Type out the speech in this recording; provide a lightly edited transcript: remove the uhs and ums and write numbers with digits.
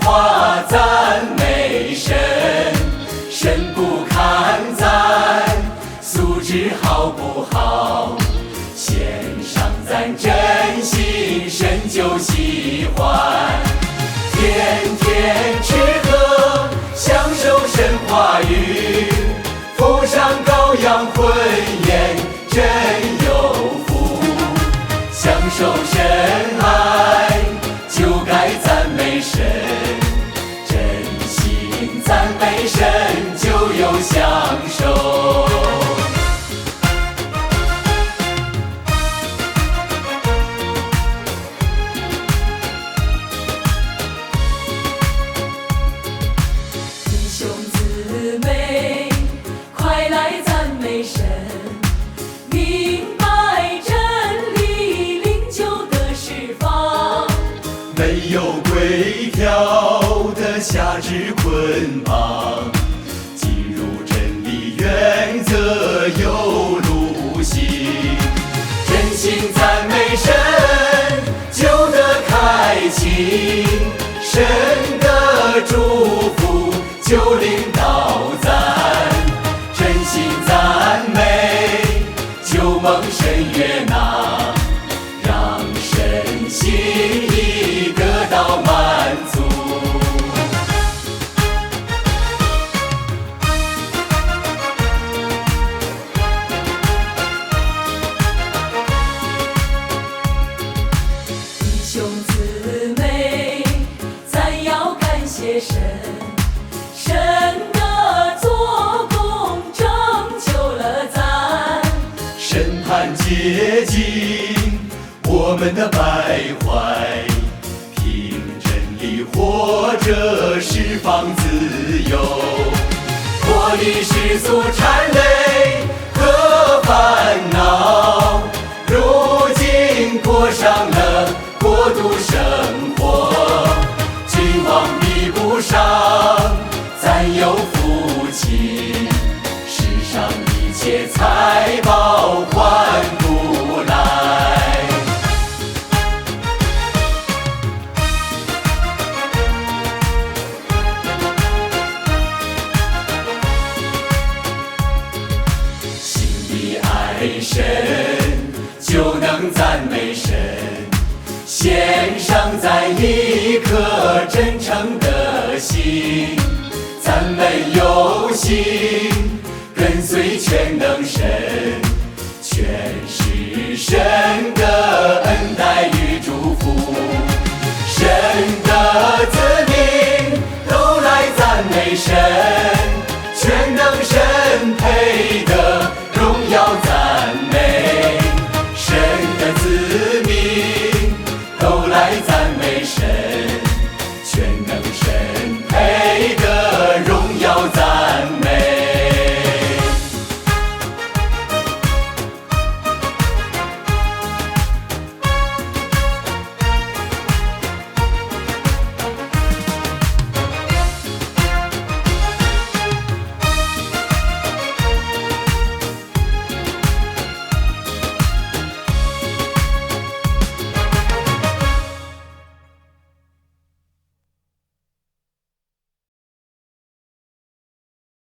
华赞美神，神不看咱素质好不好，献上咱真心，神就喜欢。天天吃喝，享受神话语，付上羔羊婚宴，真有福。享受神爱，就该赞美神，真心赞美神，就有享受。弟兄姊妹，快来赞美神，明白真理，灵就得释放。没有规条的辖制捆绑，进入真理原则有路行。真心赞美神，就得开启，神的祝福就领导咱。真心赞美，就蒙神悦纳，让神心意得到满足。弟兄姊妹，咱要感谢神，神的做工拯救了咱。审判接近我们的败坏，凭真理活着，释放自由，脱离世俗缠累和烦恼。如今过上了国度生活，君王比不上咱有福气，世上一切财宝换不来。心里爱神，就能赞美神，献上咱一颗真诚的心，赞美有心，跟随全能神，全是神的